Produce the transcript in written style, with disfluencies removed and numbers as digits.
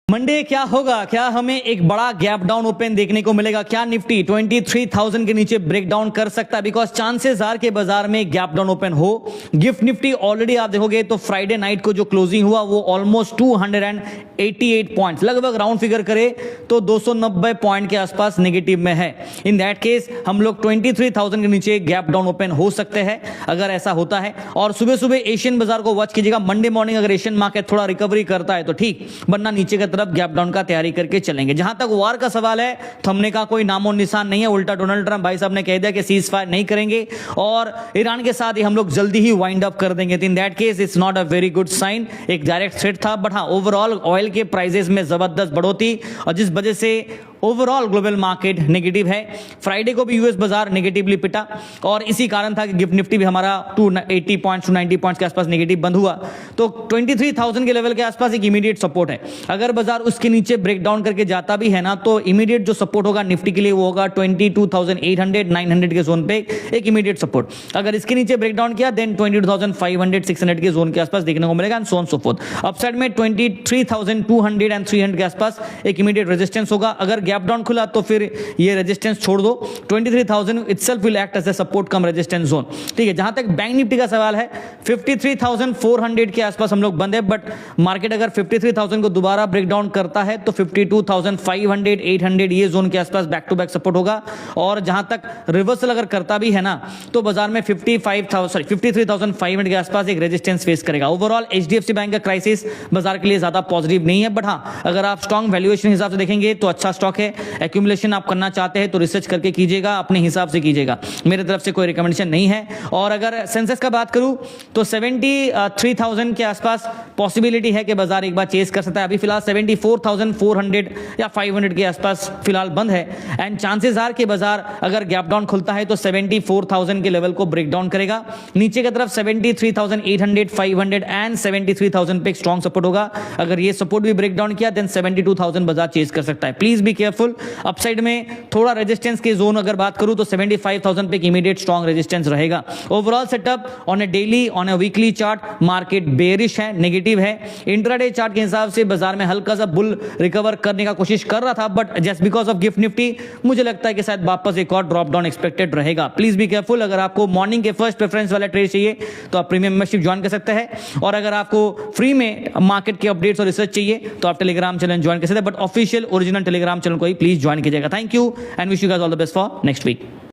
Monday क्या होगा? क्या हमें एक बड़ा गैप डाउन ओपन देखने को मिलेगा? क्या निफ्टी 23,000 के नीचे ब्रेक डाउन कर सकता है? बिकॉज चांसेस आर के बाजार में गैप डाउन ओपन हो। गिफ्ट निफ्टी ऑलरेडी आप देखोगे तो फ्राइडे नाइट को जो क्लोजिंग हुआ वो ऑलमोस्ट 288 पॉइंट्स, लगभग राउंड फिगर करे तो 290 पॉइंट के आसपास नेगेटिव में है। इन दैट केस हम लोग 23,000 के नीचे गैप डाउन ओपन हो सकते हैं अगर ऐसा होता है। और सुबह सुबह एशियन बाजार को वॉच कीजिएगा। मंडे मॉर्निंग अगर एशियन मार्केट थोड़ा रिकवरी करता है तो ठीक, वरना नीचे का तरफ गैप डाउन का तैयारी करके चलेंगे। जहां तक वार का सवाल है, थमने का कोई नामो निशान नहीं है। उल्टा डोनाल्ड ट्रंप भाई साहब ने कह दिया कि सीज फायर नहीं करेंगे और ईरान के साथ ही हम लोग जल्दी ही वाइंड अप कर देंगे। In that case it's not a very good sign. एक डायरेक्ट थ्रेट था, बट हाँ ओवरऑल ऑयल के प्राइसेस में जबरदस्त बढ़ोतरी और जिस वजह से ओवरऑल ग्लोबल मार्केट नेगेटिव है। फ्राइडे को भी यूएस बाजार नेगेटिवली पिटा और इसी कारण था कि गिफ्ट निफ्टी भी हमारा 280 पॉइंट्स 290 पॉइंट्स के आसपास नेगेटिव बंद हुआ। तो 23,000 के लेवल के आसपास एक इमीडिएट सपोर्ट है। अगर बाजार उसके नीचे ब्रेक डाउन करके जाता भी है ना, तो इमीडिएट जो सपोर्ट होगा निफ्टी के लिए वो होगा 22,800 900 के जोन पे एक इमीडिएट सपोर्ट। अगर इसके नीचे ब्रेक डाउन किया देन 22,500 600 के जोन के आसपास देखने को मिलेगा and so on so fourth. Upside में 23,200 एंड 300 के आसपास एक इमीडिएट रेजिस्टेंस होगा। अगर गैप डाउन खुला तो फिर ये रेजिस्टेंस छोड़ दो। 23,000 itself will act as a support cum resistance zone. ठीक है, जहां तक बैंक निफ्टी का सवाल है 53,400 के आसपास हम लोग बंद है, बट मार्केट अगर 53,000 को दोबारा ब्रेक डाउन करता है तो 52,500 800 ये जोन के आसपास बैक टू बैक सपोर्ट होगा। और जहां तक रिवर्सल अगर करता भी है ना, तो बाजार में 53,500 के आसपास एक रेजिस्टेंस फेस करेगा। ओवरऑल एचडीएफसी बैंक का क्राइसिस बाजार के लिए ज्यादा पॉजिटिव नहीं है, बट हाँ अगर आप स्ट्रॉन्ग वैल्यूएशन हिसाब से देखेंगे तो अच्छा स्टॉक है। एक्यूमुलेशन आप करना चाहते हैं तो रिसर्च करके कीजिएगा, अपने हिसाब से कीजिएगा, मेरे तरफ से कोई रिकमेंडेशन नहीं है। और अगर सेंसेक्स का बात करूं तो 73,000 के आसपास पॉसिबिलिटी है कि बाजार एक बार चेस कर सकता है। अभी फिलहाल 74,400 या 500 के आसपास फिलहाल बंद है एंड चांसेस आर कि बाजार अगर गैप डाउन खुलता है तो 74,000 के लेवल को ब्रेक डाउन करेगा। नीचे की तरफ 73,800 500 एंड 73,000 पे एक स्ट्रॉन्ग सपोर्ट होगा। अगर ये सपोर्ट भी ब्रेक डाउन किया देन 72,000 बाजार चेस कर सकता है। Please be careful. अपसाइड में थोड़ा रेजिस्टेंस के जोन अगर बात करूं तो 75,000 पे एक इमीडिएट स्ट्रॉन्ग रेजिस्टेंस रहेगा। Overall setup on A daily on A weekly chart market bearish है, नेगेटिव है। इंट्राडे चार्ट के हिसाब से बाजार में हल्का सा बुल रिकवर करने का कोशिश कर रहा था, but just because of gift Nifty मुझे लगता है कि शायद वापस एक और ड्रॉप डाउन एक्सपेक्टेड रहेगा। Please be careful. अगर आपको मॉर्निंग के फर्स्ट प्रेफरेंस वाला ट्रेड चाहिए तो आप प्रीमियम मेंबरशिप ज्वाइन कर सकते हैं, और अगर आपको फ्री में मार्केट के अपडेट्स और रिसर्च चाहिए तो आप टेलीग्राम चैनल ज्वाइन कर सकते हैं, but official original Telegram channel को ही प्लीज ज्वाइन कीजिएगा। Thank you and wish you guys all the best for next week.